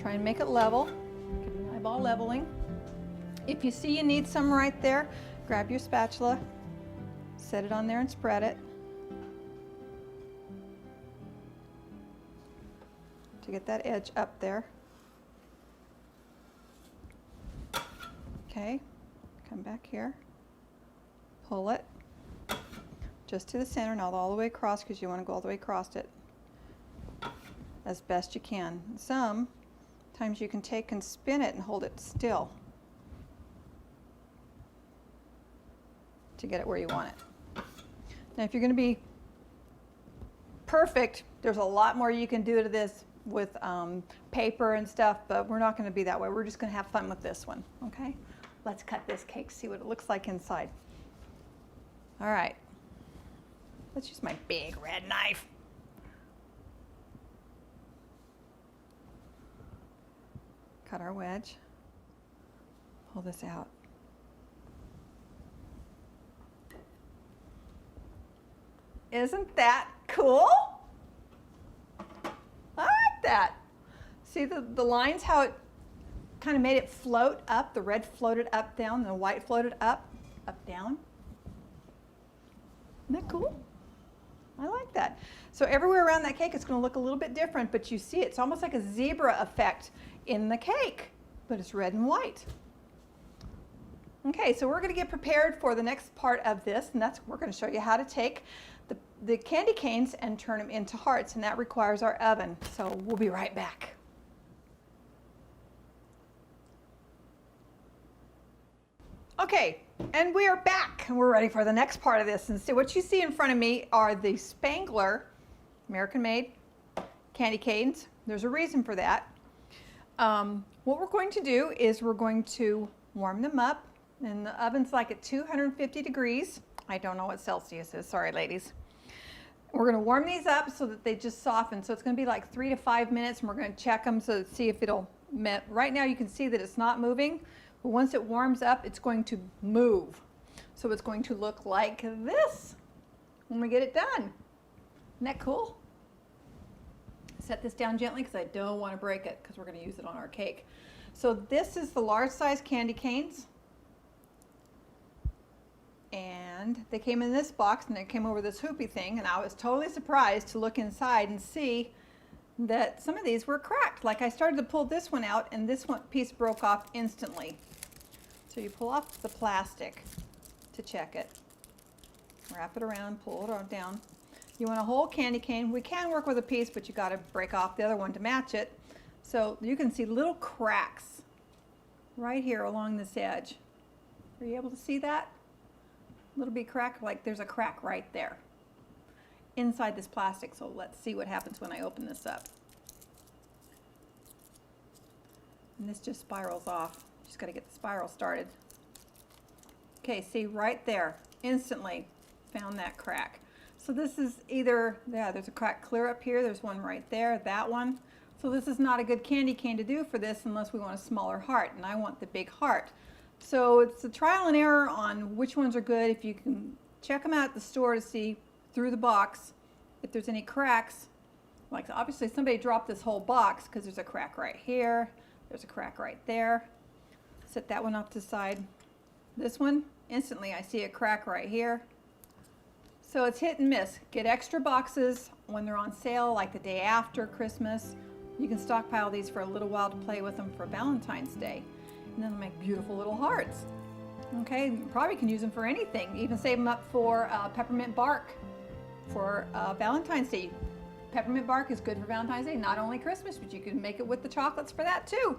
Try and make it level. Give an eyeball leveling. If you see you need some right there, grab your spatula, set it on there and spread it to get that edge up there. Okay, come back here, pull it just to the center, not all the way across because you want to go all the way across it as best you can. Sometimes you can take and spin it and hold it still to get it where you want it. Now if you're going to be perfect, there's a lot more you can do to this with paper and stuff, but we're not going to be that way. We're just going to have fun with this one, okay? Let's cut this cake, see what it looks like inside. All right, let's use my big red knife. Cut our wedge, pull this out. Isn't that cool? I like that. See the lines, how it kind of made it float up. The red floated up, down, the white floated up, down. Isn't that cool? I like that. So everywhere around that cake it's going to look a little bit different, but you see it's almost like a zebra effect in the cake, but it's red and white. Okay, so we're going to get prepared for the next part of this, and that's we're going to show you how to take the candy canes and turn them into hearts, and that requires our oven. So we'll be right back. Okay, and we are back, and we're ready for the next part of this. And so what you see in front of me are the Spangler, American-made candy canes. There's a reason for that. What we're going to do is we're going to warm them up, and the oven's like at 250 degrees. I don't know what Celsius is, sorry ladies. We're going to warm these up so that they just soften. So it's going to be like 3 to 5 minutes, and we're going to check them so to see if it'll melt. Right now you can see that it's not moving, but once it warms up, it's going to move. So it's going to look like this when we get it done. Isn't that cool? Set this down gently because I don't want to break it because we're going to use it on our cake. So this is the large size candy canes. And they came in this box, and they came over this hoopy thing, and I was totally surprised to look inside and see that some of these were cracked. Like I started to pull this one out, and this one piece broke off instantly. So you pull off the plastic to check it. Wrap it around, pull it down. You want a whole candy cane. We can work with a piece, but you got to break off the other one to match it. So you can see little cracks right here along this edge. Are you able to see that? Little bit crack, like there's a crack right there inside this plastic. So let's see what happens when I open this up. And this just spirals off. Just got to get the spiral started. Okay, see right there, instantly found that crack. So this is either, yeah, there's a crack clear up here, there's one right there, that one. So this is not a good candy cane to do for this unless we want a smaller heart, and I want the big heart. So it's a trial and error on which ones are good. If you can check them out at the store to see through the box if there's any cracks. Like obviously somebody dropped this whole box because there's a crack right here. There's a crack right there. Set that one off to the side. This one, instantly I see a crack right here. So it's hit and miss. Get extra boxes when they're on sale, like the day after Christmas. You can stockpile these for a little while to play with them for Valentine's Day. And then they'll make beautiful little hearts. Okay, you probably can use them for anything. Even save them up for peppermint bark for Valentine's Day. Peppermint bark is good for Valentine's Day, not only Christmas, but you can make it with the chocolates for that too.